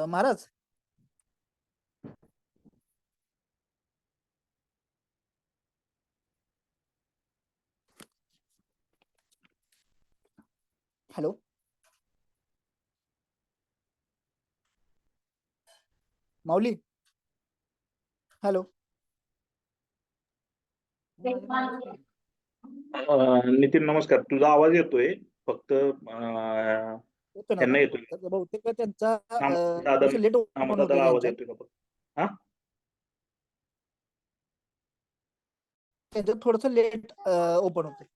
Maharaj, hello माऊली, hello. Nitin नमस्कार. तुझा आवाज येतोय, फक्त येतो ना त्यांना आता? येतोय. तर बहुतेक त्यांचा दादा लेट ओपन होतोय आवाज त्यांच्यात. येतोय का बघ. हा, त्यांच्यात थोडस लेट ओपन होतंय.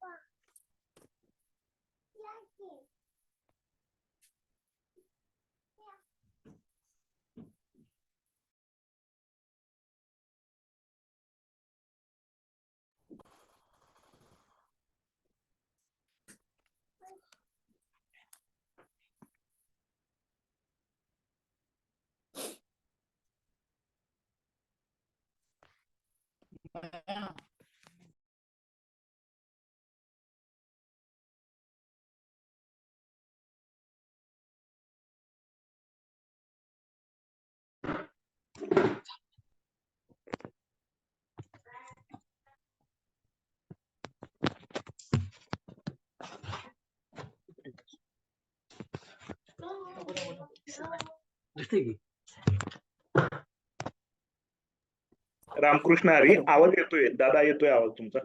रामकृष्ण हरी. हॅलो. आवाज येतोय दादा, येतोय आवाज तुमचा.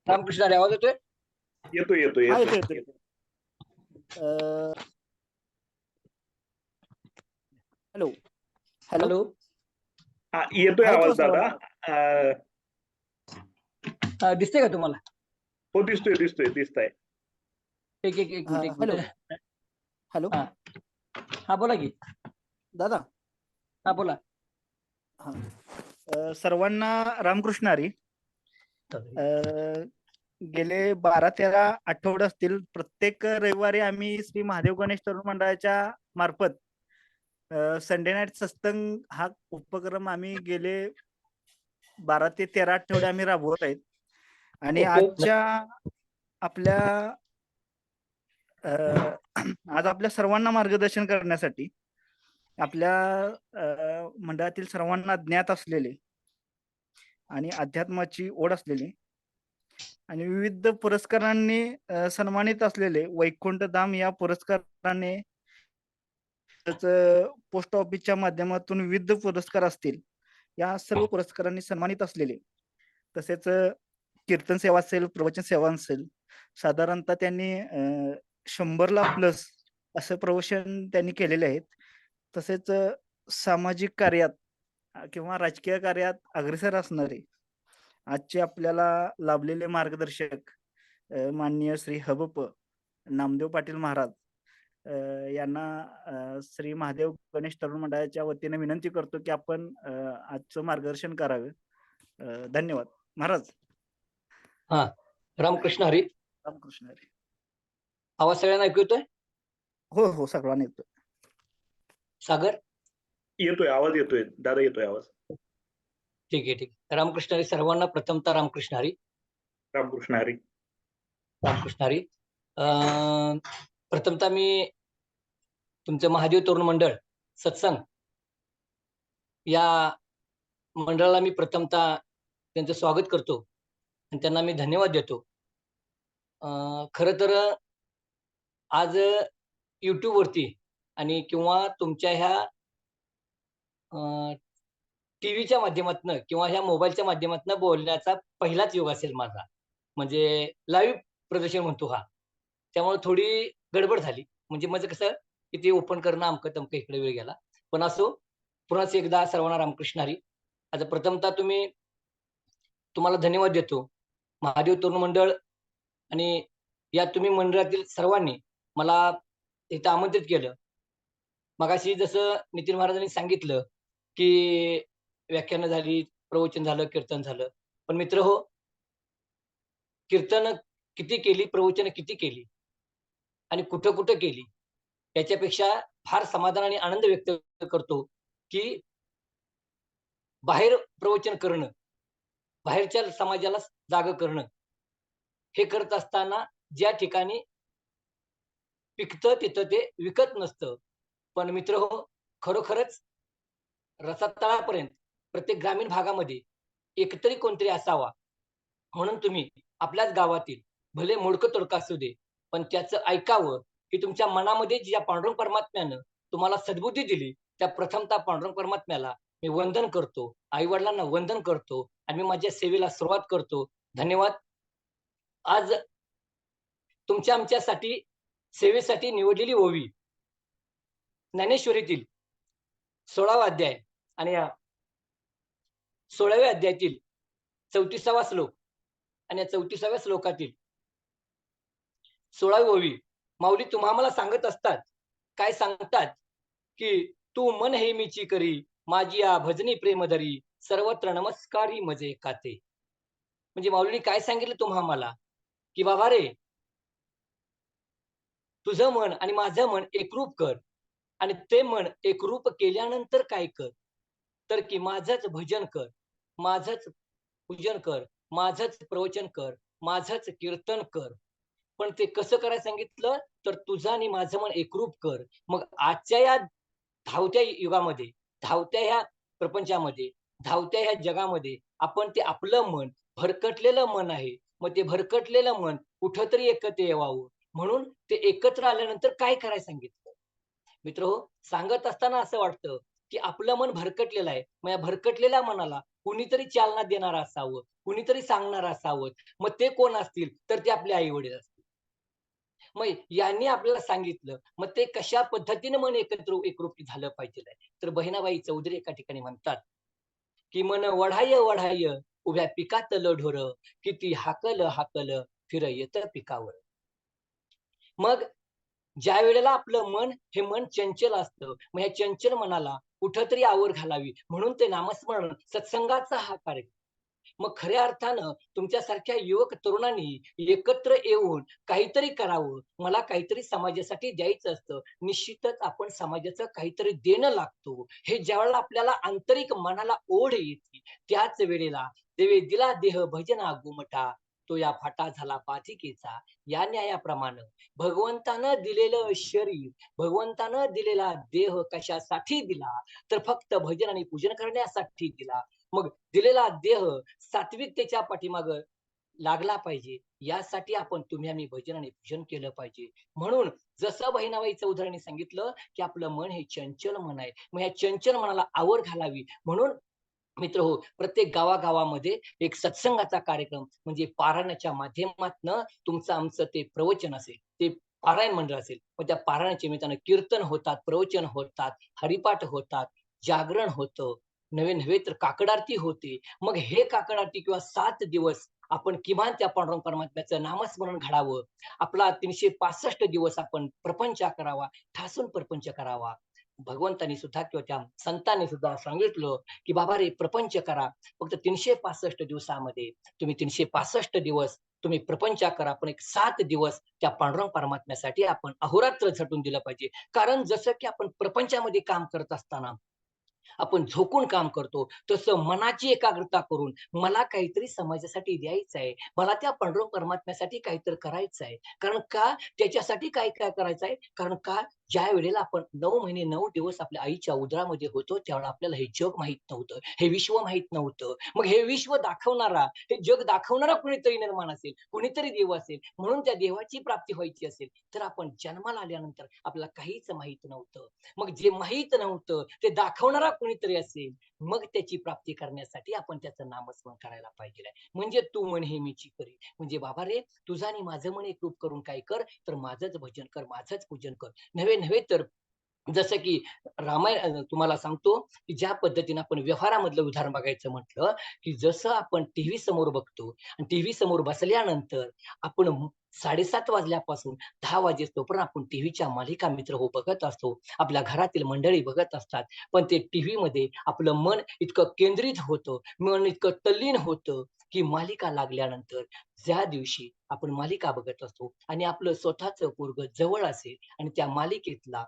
रामकृष्ण हरी, आवाज येतोय? येतोय येतोय हा, येतोय. येतोय. Hello hello. हॅलो, हा, येतोय हा, येतो आवाज का दादा. सर्वांना? दिसते का तुम्हाला? हो, दिसतोय दिसतोय दिसताय. एक एक एक मिनिट, एक हॅलो मिनिट. हॅलो. हा हा, बोला की दादा. हा, बोला. हा, सर्वांना रामकृष्ण हरी. गेले 12-13 आठवडे असतील, प्रत्येक रविवारी आम्ही श्री महादेव गणेश तरुण मंडळाच्या मार्फत संडे नाईट सत्संग हा उपक्रम आम्ही गेले 12 ते 13 आठवडे आम्ही राबवत आहेत. आणि आजच्या आपल्या आज आपल्या सर्वांना मार्गदर्शन करण्यासाठी आपल्या मंडळातील सर्वांना ज्ञात असलेले आणि अध्यात्माची ओढ असलेले आणि विविध पुरस्कारांनी सन्मानित असलेले वैकुंठ धाम या पुरस्काराने, पोस्ट ऑफिसच्या माध्यमातून विविध पुरस्कार असतील, या सर्व पुरस्कारांनी सन्मानित असलेले, तसेच कीर्तन सेवा असेल, प्रवचन सेवा असेल, साधारणतः त्यांनी 100ला प्लस असं प्रवचन त्यांनी केलेले आहेत. तसेच सामाजिक कार्यात किंवा राजकीय कार्यात अग्रेसर असणारे आजचे आपल्याला लाभलेले मार्गदर्शक माननीय श्री हबप नामदेव पाटील महाराज यांना श्री महादेव गणेश तरुण मंडळाच्या वतीने विनंती करतो की आपण आजचं मार्गदर्शन करावे. धन्यवाद महाराज. हा, रामकृष्ण हरी. रामकृष्ण हरी. आवाज सगळ्यांना ऐकू येतोय? हो हो, सगळ्यांना येतोय. सागर? येतोय आवाज, येतोय दादा, येतोय आवाज. ठीक आहे, ठीक आहे. रामकृष्ण हरी सर्वांना. प्रथमतः रामकृष्ण हरी. रामकृष्ण हरी. रामकृष्ण हरी. प्रथमतः मी तुमचं महादेव तरुण मंडळ सत्संग या मंडळाला मी प्रथमतः त्यांचं स्वागत करतो आणि त्यांना मी धन्यवाद देतो. खरं तर आज YouTube वरती आणि किंवा तुमच्या ह्या टीव्हीच्या माध्यमातून किंवा ह्या मोबाईलच्या माध्यमातून बोलण्याचा पहिलाच योग असेल माझा. म्हणजे लाईव्ह प्रदर्शन म्हणतो हा. त्यामुळे थोडी गडबड झाली. म्हणजे माझं कसं की ते ओपन करणं अमकं तमकं इकडे वेळ गेला. पण असो, पुन्हा एकदा सर्वांना रामकृष्ण हरी. आता प्रथमतः तुम्हाला धन्यवाद देतो. महादेव तरुण मंडळ आणि या तुम्ही मंडळातील सर्वांनी मला इथं आमंत्रित केलं. मगाशी जसं नितीन महाराजांनी सांगितलं की व्याख्यानं झाली, प्रवचन झालं, कीर्तन झालं. पण मित्र हो, कीर्तन किती केली, प्रवचन किती केली आणि कुठं कुठं केली, याच्यापेक्षा फार समाधान आणि आनंद व्यक्त करतो की बाहेर प्रवचन करणं, बाहेरच्या समाजाला जागं करणं, हे करत असताना ज्या ठिकाणी पिकतं तिथं ते विकत नसतं. पण मित्र हो, खरोखरच रसातळापर्यंत प्रत्येक ग्रामीण भागामध्ये एकतरी कोणतरी असावा, म्हणून तुम्ही आपल्याच गावातील भले मोडकं तोडकं असू दे, पण त्याचं ऐकावं, की तुमच्या मनामध्ये ज्या पांडुरंग परमात्म्यानं तुम्हाला सद्बुद्धी दिली, त्या प्रथमतः पांडुरंग परमात्म्याला मी वंदन करतो, आई-वडिलांना वंदन करतो आणि मी माझ्या सेवेला सुरुवात करतो. धन्यवाद. आज तुमच्या आमच्यासाठी सेवेसाठी निवडलेली ओवी ज्ञानेश्वरीतील 16वा अध्याय आणि या 16व्या अध्यायातील 34वा श्लोक आणि या 34व्या श्लोकातील 16वी ओवी माऊली तुम्हा मला सांगत असतात, काय सांगतात, की तू मन हे मीची करी, माझी या भजनी प्रेम धरी, सर्वत्र नमस्कारी मजे काते. म्हणजे माऊलीने काय सांगितलं तुम्हा मला, की बाबा रे, तुझं मन आणि माझं मन एकरूप कर आणि ते मन एकरूप केल्यानंतर काय कर, तर की माझंच भजन कर, माझंच पूजन कर, माझंच प्रवचन कर, माझंच कीर्तन कर. पण ते कसं करायला सांगितलं, तर तुझं आणि माझं मन एकरूप कर. मग आजच्या या धावत्या युगामध्ये, धावत्या ह्या प्रपंचामध्ये, धावत्या ह्या जगामध्ये आपण ते आपलं मन, भरकटलेलं मन आहे. मग ते भरकटलेलं मन कुठेतरी एकत्र यावं. म्हणून ते एकत्र आल्यानंतर काय करायला सांगितलं. मित्रहो, सांगत असताना असं वाटतं, की आपलं मन भरकटलेलं आहे. मग या भरकटलेल्या मनाला कुणीतरी चालना देणारं असावं, कुणीतरी सांगणारं असावं. मग ते कोण असतील, तर ते आपले आई-वडील असतील. मग यांनी आपल्याला सांगितलं, मग ते कशा पद्धतीने मन एकरूप झालं पाहिजे. तर बहिणाबाई चौधरी एका ठिकाणी म्हणतात, की मन वढाय वढाय उभ्या पिकातलं ढोर, किती हाकल हाकल फिर येत पिकावर. मग ज्या वेळेला आपलं मन हे मन चंचल असतं, मग ह्या चंचल मनाला कुठंतरी आवर घालावी म्हणून ते नामस्मरण सत्संगाचा हा कार्यक्रम. मग खऱ्या अर्थानं तुमच्यासारख्या युवक तरुणांनी एकत्र येऊन काहीतरी करावं. मला काहीतरी समाजासाठी द्यायचं असतं. निश्चितच आपण समाजाचं काहीतरी देणं लागतो. हे ज्यावेळेला आपल्याला आंतरिक मनाला ओढ येते, त्याच वेळेला देवे दिला देह भजना गुमटा, तो या फाटा झाला पाथिकेचा. या न्यायाप्रमाणे भगवंतानं दिलेलं शरीर, भगवंतानं दिलेला देह कशासाठी दिला? तर फक्त भजन आणि पूजन करण्यासाठी दिला. मग दिलेला देह सात्विकतेच्या पाठीमागं लागला पाहिजे. यासाठी आपण तुम्ही आम्ही भजन आणि पूजन केलं पाहिजे. म्हणून जसं बहिणाबाई चौधरीने सांगितलं, की आपलं मन हे चंचल मन आहे. मग या चंचल मनाला आवर घालावी म्हणून मित्रहो, प्रत्येक गावागावामध्ये एक सत्संगाचा कार्यक्रम म्हणजे पारायणाच्या माध्यमातनं तुमचं आमचं ते प्रवचन असेल, ते पारायण मंडळ असेल. मग त्या पारायणाच्या निमित्तानं कीर्तन होतात, प्रवचन होतात, हरिपाठ होतात, जागरण होतं. नवे नव्हे तर काकड आरती होते. मग हे काकड आरती किंवा 7 दिवस आपण किमान त्या पांडुरंग परमात्म्याचं नामस्मरण घडावं. आपला 365 दिवस आपण प्रपंच करावा, ठासून प्रपंच करावा. भगवंतांनी सुद्धा किंवा त्या संतांनी सुद्धा सांगितलं, की बाबा रे प्रपंच करा. फक्त 365 दिवसामध्ये तुम्ही 365 दिवस तुम्ही प्रपंच करा. पण एक 7 दिवस त्या पांडुरंग परमात्म्यासाठी आपण अहोरात्र झटून दिलं पाहिजे. कारण जसं की आपण प्रपंचामध्ये काम करत असताना आपण झोकून काम करतो, तसं मनाची एकाग्रता करून मला काहीतरी समाजासाठी द्यायचं आहे. मला त्या पांडुरंग परमात्म्यासाठी काहीतरी करायचं आहे. कारण का त्याच्यासाठी काय करायचं आहे? कारण का ज्या वेळेला आपण 9 महिने 9 दिवस आपल्या आईच्या उदरामध्ये होतो, त्यावेळेला आपल्याला हे जग माहीत नव्हतं. हे विश्व माहीत नव्हतं. मग हे विश्व दाखवणारा, हे जग दाखवणारा कुणीतरी निर्माण असेल, कुणीतरी देव असेल. म्हणून त्या देवाची प्राप्ती व्हायची असेल, तर आपण जन्माला आल्यानंतर आपल्याला काहीच माहीत नव्हतं. मग जे माहीत नव्हतं ते दाखवणारा कोणीतरी असेल, मग त्याची प्राप्ती करण्यासाठी आपण त्याचं नामस्मरण करायला पाहिजे. म्हणजे तू म्हण हे मीची करी. म्हणजे बाबा रे, तुझं आणि माझं मन एकरूप करून काय कर, तर माझंच भजन कर, माझंच पूजन कर. नव्हे तर जसं की तुम्हाला सांगतो, की ज्या पद्धतीने आपण व्यवहारामधलं उदाहरण बघायचं म्हटलं, की जसं आपण टीव्ही समोर बघतो आणि टीव्ही समोर बसल्यानंतर आपण 7:30 वाजल्यापासून 10 वाजेस्तोपर्यंत आपण टीव्हीच्या मालिका मित्र हो बघत असतो. आपल्या घरातील मंडळी बघत असतात. पण ते टीव्हीमध्ये आपलं मन इतकं केंद्रित होतं, मन इतकं तल्लीन होतं, की मालिका लागल्यानंतर ज्या दिवशी आपण मालिका बघत असतो आणि आपलं स्वतःचं पोरगं जवळ असेल आणि त्या मालिकेतला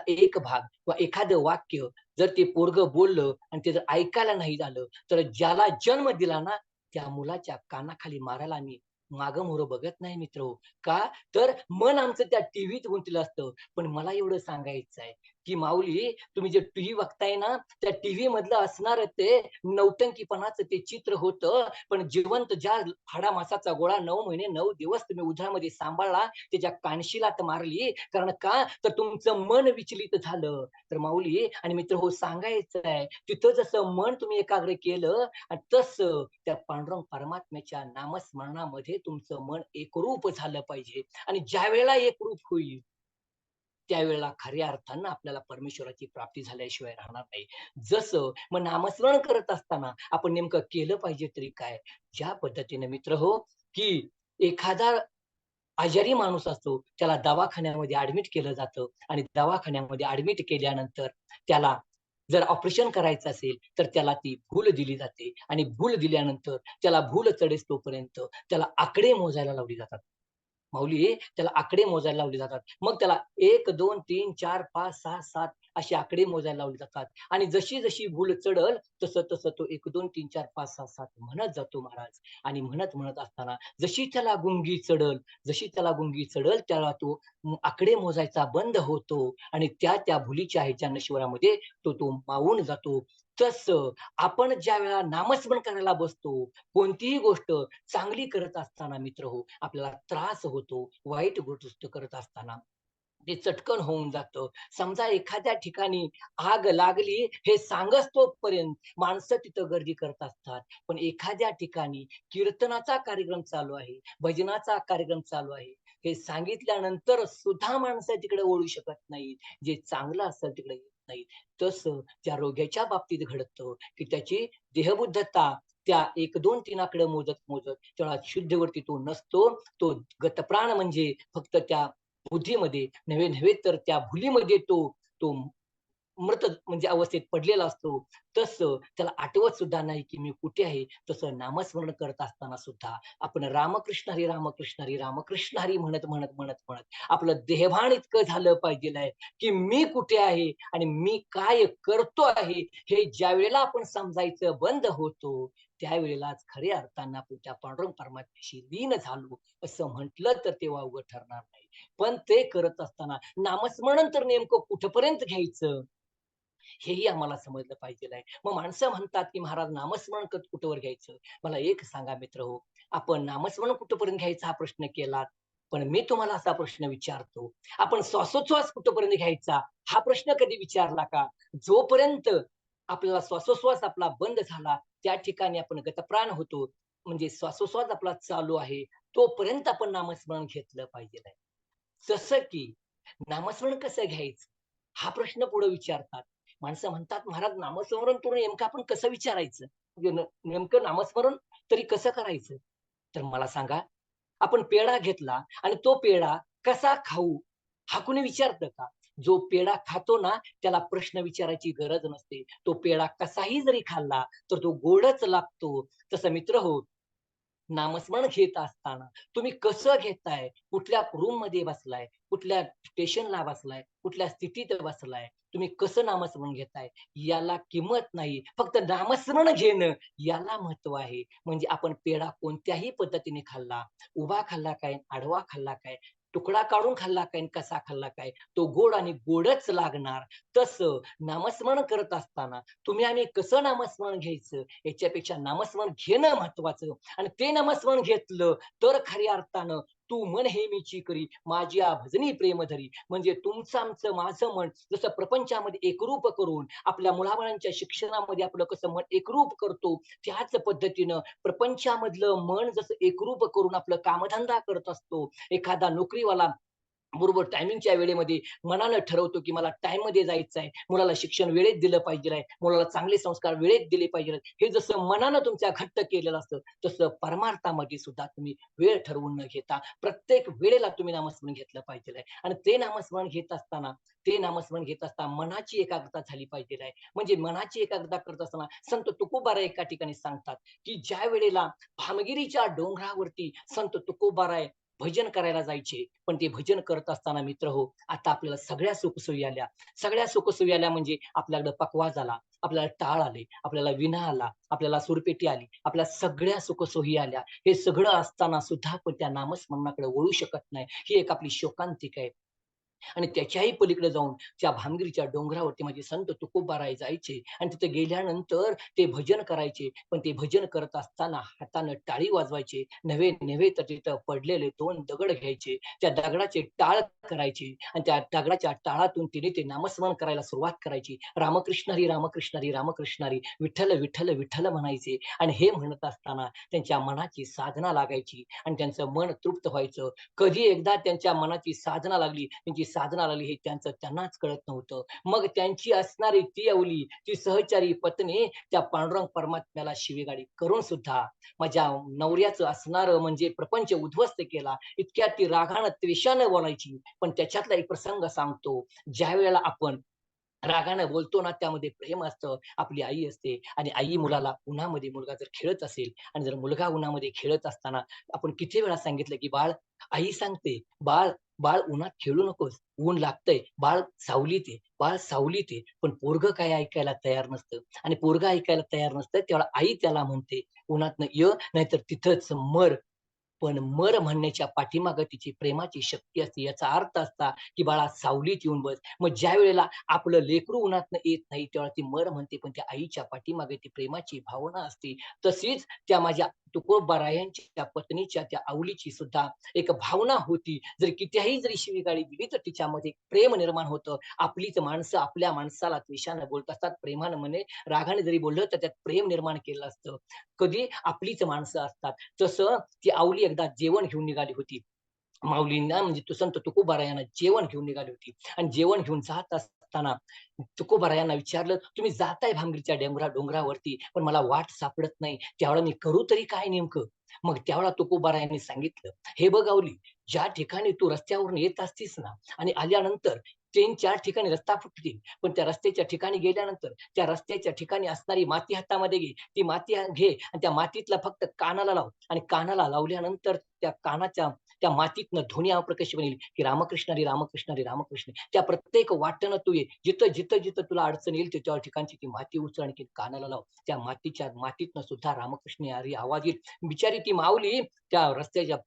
एक भाग किंवा एखादं वाक्य जर ते पोरगं बोललं आणि ते जर ऐकायला नाही झालं, तर ज्याला जन्म दिला ना, त्या मुलाच्या कानाखाली मारायला आम्ही मागं-मोरं बघत नाही मित्र. का? तर मन आमचं त्या टीव्हीत गुंतलं असतं. पण मला एवढं सांगायचं आहे, की माऊली तुम्ही जे टीव्ही बघताय ना, त्या टीव्ही मधलं असणारं ते नौटंकीपणाचं ते चित्र होतं. पण जिवंत ज्या हाडामासाचा गोळा 9 महिने 9 दिवस तुम्ही उधरामध्ये सांभाळला, त्याच्या कानशिलात मारली. कारण का? तर तुमचं मन विचलित झालं. तर माऊली आणि मित्र हो सांगायचं आहे, तिथं जसं मन तुम्ही एकाग्र केलं आणि तसं त्या पांडुरंग परमात्म्याच्या नामस्मरणामध्ये तुमचं मन एकरूप झालं पाहिजे. आणि ज्यावेळेला एकरूप होईल, त्यावेळेला खऱ्या अर्थानं आपल्याला परमेश्वराची प्राप्ती झाल्याशिवाय राहणार नाही. जसं मग नामस्मरण करत असताना आपण नेमकं केलं पाहिजे तरी काय? ज्या पद्धतीने मित्र हो, की एखादा आजारी माणूस असतो, त्याला दवाखान्यामध्ये ॲडमिट केलं जातं आणि दवाखान्यामध्ये ॲडमिट केल्यानंतर त्याला जर ऑपरेशन करायचं असेल, तर त्याला ती भूल दिली जाते आणि भूल दिल्यानंतर त्याला भूल चढेस्तोपर्यंत त्याला आकडे मोजायला लावली जातात. माऊली त्याला आकडे मोजायला लावले जातात. मग त्याला 1, 2, 3, 4, 5, 6, 7 असे आकडे मोजायला लावले जातात आणि जशी भूल चढल, तसं तो 1, 2, 3, 4, 5, 6, 7 म्हणत जातो महाराज आणि म्हणत असताना जशी त्याला गुंगी चढल, त्याला तो आकडे मोजायचा बंद होतो आणि त्या भुलीच्या ह्याच्या नशिवरामध्ये तो मावून जातो. तसं आपण ज्यावेळेला नामस्मरण करायला बसतो, कोणतीही गोष्ट चांगली करत असताना मित्र हो, आपल्याला त्रास होतो. वाईट गोष्ट करत असताना ते चटकन होऊन जातं. समजा एखाद्या ठिकाणी आग लागली हे सांगोस्तोपर्यंत माणसं तिथं गर्दी करत असतात. पण एखाद्या ठिकाणी कीर्तनाचा कार्यक्रम चालू आहे, भजनाचा कार्यक्रम चालू आहे. हे सांगितल्यानंतर सुद्धा माणसं तिकडे वळू शकत नाहीत. जे चांगलं असेल तिकडे येत नाहीत. तसं त्या रोग्याच्या बाबतीत घडतं, की त्याची देहबुद्धता त्या 1, 2, 3 आकडे मोजत तेव्हा शुद्धीवरती तो नसतो. तो गतप्राण म्हणजे फक्त त्या बुद्धीमध्ये नव्हे तर त्या भुलीमध्ये तो मृत म्हणजे अवस्थेत पडलेला असतो. तसं त्याला आठवत सुद्धा नाही, की मी कुठे आहे. तसं नामस्मरण करत असताना सुद्धा आपण रामकृष्ण हरी, रामकृष्ण हरी, रामकृष्ण हरी म्हणत आपलं देहभान इतकं झालं पाहिजेल आहे, की मी कुठे आहे आणि मी काय करतो आहे, हे ज्यावेळेला आपण समजायचं बंद होतो, त्यावेळेलाच खऱ्या अर्थानं आपण त्या पांडुरंग परमात्म्याशी लीन झालो, असं म्हटलं तर ते वावगं ठरणार नाही. पण ते करत असताना नामस्मरण तर नेमकं कुठपर्यंत घ्यायचं, हेही आम्हाला समजलं पाहिजेल आहे. मग माणसं म्हणतात, की महाराज नामस्मरण कुठवर घ्यायचं? मला एक सांगा मित्रहो, आपण नामस्मरण कुठपर्यंत घ्यायचा हा प्रश्न केलात. पण मी तुम्हाला असा प्रश्न विचारतो, आपण श्वासोच्छ्वास कुठपर्यंत घ्यायचा हा प्रश्न कधी विचारला का? जोपर्यंत आपल्याला श्वासोच्छ्वास आपला बंद झाला, त्या ठिकाणी आपण गतप्राण होतो. म्हणजे श्वासोच्छ्वास आपला चालू आहे, तोपर्यंत आपण नामस्मरण घेतलं पाहिजेल आहे. जसं की नामस्मरण कसं घ्यायचं? हा प्रश्न पुढे विचारतात. माणसं म्हणतात, "महाराज नामस्मरण करून नेमकं आपण कसं विचारायचं? म्हणजे नेमकं नामस्मरण तरी कसं करायचं? तर मला सांगा, आपण पेढा घेतला आणि तो पेढा कसा खाऊ? हा कुणी विचारतं का? जो पेढा खातो ना, त्याला प्रश्न विचारायची गरज नसते. तो पेढा कसाही जरी खाल्ला, तर तो गोडच लागतो. तसं मित्रहो, नामस्मरण घेत असताना तुम्ही कसं घेताय? कुठल्या रूममध्ये बसलाय? कुठल्या स्टेशनला बसलाय? कुठल्या स्थितीत बसलाय? तुम्ही कसं नामस्मरण घेताय? याला किंमत नाही. फक्त नामस्मरण घेणं याला महत्त्व आहे. म्हणजे आपण पेढा कोणत्याही पद्धतीने खाल्ला, उभा खाल्ला काय, आडवा खाल्ला काय, तुकडा काढून खाल्ला काय आणि कसा खाल्ला काय, तो गोड आणि गोडच लागणार. तसं नामस्मरण करत असताना तुम्ही आम्ही कसं नामस्मरण घ्यायचं, याच्यापेक्षा नामस्मरण घेणं महत्त्वाचं. आणि ते नामस्मरण घेतलं तर खऱ्या अर्थानं तू मन हे मीची करी माझ्या भजनी प्रेम धरी. म्हणजे तुमचं आमचं माझं मन जसं प्रपंचामध्ये एकरूप करून आपल्या मुलाबाळांच्या शिक्षणामध्ये आपलं कसं मन एकरूप करतो, त्याच पद्धतीनं प्रपंचामधलं मन जसं एकरूप करून आपलं कामधंदा करत असतो. एखादा नोकरीवाला बरोबर टायमिंगच्या वेळेमध्ये मनानं ठरवतो, की मला टाईममध्ये जायचं आहे. मुलाला शिक्षण वेळेत दिलं पाहिजे आहे. मुलाला चांगले संस्कार वेळेत दिले पाहिजे. हे जसं मनानं तुमच्या घट्ट केलेलं असतं, तसं परमार्थामध्ये सुद्धा तुम्ही वेळ ठरवून न घेता प्रत्येक वेळेला तुम्ही नामस्मरण घेतलं पाहिजे आहे. आणि ते नामस्मरण घेत असताना मनाची एकाग्रता झाली पाहिजे आहे. म्हणजे मनाची एकाग्रता करत असताना संत तुकोबाराय एका ठिकाणी सांगतात, की ज्या वेळेला भामगिरीच्या डोंगरावरती संत तुकोबाराय भजन करायला जायचे. पण ते भजन करत असताना मित्रहो, आता आपल्याला सगळ्या सुखसोयी आल्या. सगळ्या सुखसोयी आल्या म्हणजे आपल्याकडे पकवाज आला, आपल्याला टाळ आले, आपल्याला विना आला, आपल्याला सुरपेटी आली, आपल्या सगळ्या सुखसोयी आल्या. हे सगळं असताना सुद्धा आपण त्या नामस्मरणाकडे वळू शकत नाही. ही एक आपली शोकांतिका आहे. आणि त्याच्याही पलीकडे जाऊन त्या भामगिरीच्या डोंगरावरती माझे संत तुकोबाराय जायचे आणि तिथे गेल्यानंतर ते भजन करायचे. पण ते भजन करत असताना हातानं टाळी वाजवायचे. नव्हे नव्हे तर तिथं पडलेले 2 दगड घ्यायचे. त्या दगडाचे टाळ करायचे आणि त्या दगडाच्या टाळातून तिने ते नामस्मरण करायला सुरुवात करायची. रामकृष्ण हरी, रामकृष्ण हरी, रामकृष्ण हरी, विठ्ठल, विठ्ठल, विठ्ठल म्हणायचे. आणि हे म्हणत असताना त्यांच्या मनाची साधना लागायची आणि त्यांचं मन तृप्त व्हायचं. कधी एकदा त्यांच्या मनाची साधना लागली, त्यांची साधना लागली हे त्यांनाच कळत नव्हतं. मग त्यांची असणारी ती अवली, ती सहचारी पत्नी त्या पांडुरंग परमात्म्याला शिवीगाळी करून सुद्धा माझ्या नवऱ्याचं असणारं म्हणजे प्रपंच उद्ध्वस्त केला. इतक्या ती रागानं, त्वेषानं बोलायची. पण त्याच्यातला एक प्रसंग सांगतो. ज्यावेळेला आपण रागानं बोलतो ना, त्यामध्ये प्रेम असतं. आपली आई असते आणि आई मुलाला उन्हामध्ये मुलगा जर खेळत असेल आणि जर मुलगा उन्हामध्ये खेळत असताना आपण किती वेळा सांगितलं, की "बाळ" आई सांगते, "बाळ, बाळ उन्हात खेळू नकोस. ऊन लागतंय. बाळ सावलीत ये, बाळ सावलीत ये." पण पोरगं काही ऐकायला तयार नसतं आणि पोरगं ऐकायला तयार नसतं, तेव्हा आई त्याला म्हणते, "उन्हातनं ये, नाहीतर तिथंच मर." पण मर म्हणण्याच्या पाठीमागे तिची प्रेमाची शक्ती असते. याचा अर्थ असा, की बाळा सावलीत येऊन बस. मग ज्यावेळेला आपलं लेकरू उन्हातनं येत नाही, तेव्हा ती मर म्हणते, पण त्या आईच्या पाठीमागे ती प्रेमाची भावना असते. तशीच त्या माझ्या तुकोबारायांच्या पत्नीच्या त्या आवलीची सुद्धा एक भावना होती. जर कितीही जरी शिवीगाळी दिली, तर तिच्यामध्ये प्रेम निर्माण होतं. आपलीच माणसं आपल्या माणसाला द्वेषानं बोलत असतात. प्रेमानं म्हणे रागाने जरी बोललं, तर त्यात प्रेम निर्माण केलं असतं. कधी आपलीच माणसं असतात. तसं ती आवली एकदा जेवण घेऊन निघाली होती. माऊलींना म्हणजे तो संत तुकोबारायांना जेवण घेऊन निघाली होती आणि जेवण घेऊन जात असताना तुकोबारायांना विचारलं, "तुम्ही जाताय भांगरीच्या डोंगरावरती, पण मला वाट सापडत नाही. त्यावेळेला मी करू तरी काय नेमकं?" मग त्यावेळेला तुकोबारायांनी सांगितलं, "हे बघ आवली, ज्या ठिकाणी तू रस्त्यावरून येत असतीस ना आणि आल्यानंतर 3-4 ठिकाणी रस्ता फुटतील. पण त्या रस्त्याच्या ठिकाणी गेल्यानंतर त्या रस्त्याच्या ठिकाणी असणारी माती हातामध्ये घे. ती माती घे आणि त्या मातीतला फक्त कानाला लाव आणि कानाला लावल्यानंतर त्या कानाच्या त्या मातीतनं ध्वनी अप्रकश बनेल, की रामकृष्ण हरी, रामकृष्ण हरी, रामकृष्ण. त्या प्रत्येक वाटेनं तू ये. जिथं तुला अडचण येईल त्या ठिकाणची ती माती उचल आणि ती कानाला लाव. त्या मातीतनं सुद्धा रामकृष्ण हरी आवाज येईल. बिचारी ती माऊली त्या रस्त्याच्या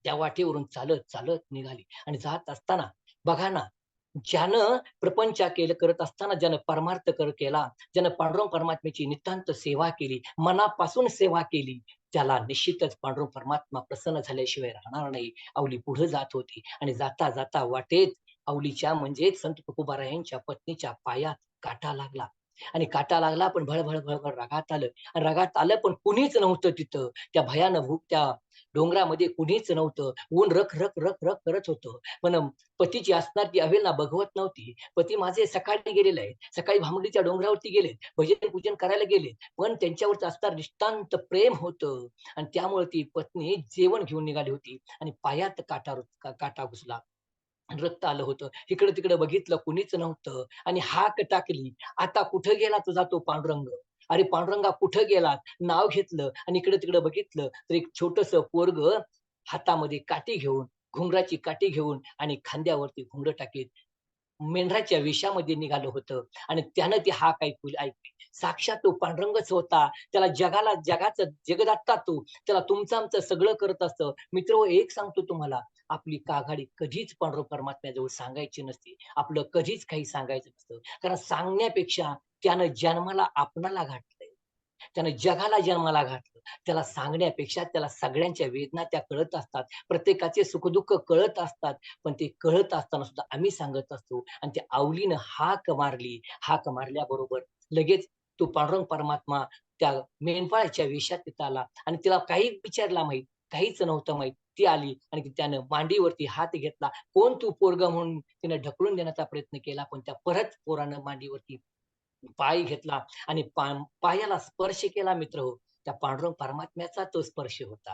त्या वाटेवरून चालत निघाली आणि जात असताना बघा ना, ज्यानं प्रपंच करत असताना ज्यानं परमार्थ केला, ज्यानं पांडुरंग परमात्म्याची नितांत सेवा केली, मनापासून सेवा केली, त्याला निश्चितच पांडुरंग परमात्मा प्रसन्न झाल्याशिवाय राहणार नाही. आवली पुढे जात होती आणि जाता वाटेत आवलीच्या म्हणजेच संत तुकोबारायांच्या पत्नीच्या पायात काटा लागला. आणि काटा लागला पण भळभळ भळभळ रागात आलं आणि रागात आलं पण कुणीच नव्हतं तिथं. त्या भयानक त्या डोंगरामध्ये कुणीच नव्हतं. ऊन रख रख रख रख करत होतं. पण पतीची असणार ती अवेलना बघवत नव्हती. पती माझे सकाळी गेलेले आहे. सकाळी भांबडीच्या डोंगरावरती गेले. भजन पूजन करायला गेले. पण त्यांच्यावरचं असणार निष्ठांत प्रेम होतं आणि त्यामुळे ती पत्नी जेवण घेऊन निघाली होती आणि पायात काटा घुसला. रक्त आलं होतं. इकडं-तिकडं बघितलं कुणीच नव्हतं आणि हाक टाकली. आता कुठं गेला तुझा तो पांडुरंग? अरे पांडुरंगा कुठं गेलात? नाव घेतलं आणि इकडं-तिकडं बघितलं तर एक छोटंसं पोरगं हातामध्ये काठी घेऊन, घुंगराची काठी घेऊन आणि खांद्यावरती घुंगरं टाकीत मेंढराच्या वेशामध्ये निघालं होतं आणि त्यानं ती हाक ऐकली. साक्षात तो पांडुरंगच होता. त्याला जगाचं जगदत्ता तो. त्याला तुमचं-आमचं सगळं करत असतं. मित्रहो एक सांगतो तुम्हाला, आपली काघाडी कधीच पांडुरंग परमात्म्याजवळ सांगायची नसते. आपलं कधीच काही सांगायचं नसतं. कारण सांगण्यापेक्षा त्यानं जन्माला आपणाला घातलंय. त्यानं जगाला जन्माला घातलं. त्याला सांगण्यापेक्षा त्याला सगळ्यांच्या वेदना त्या कळत असतात. प्रत्येकाचे सुख-दुःख कळत असतात. पण ते कळत असताना सुद्धा आम्ही सांगत असतो आणि त्या आवलीनं हाक मारली. हाक मारल्याबरोबर लगेच तो पांडुरंग परमात्मा त्या मेंढपाळाच्या वेशात तिथं आला आणि तिला काही विचारला माहीत, काहीच नव्हतं माहीत. ती आली आणि त्यानं मांडीवरती हात घेतला. "कोण तू पोरगं?" म्हणून तिनं ढकलून देण्याचा प्रयत्न केला. पण त्या परत पोरानं मांडीवरती पाय घेतला आणि पायाला स्पर्श केला मित्रहो. त्या पांडुरंग परमात्म्याचा तो स्पर्श होता.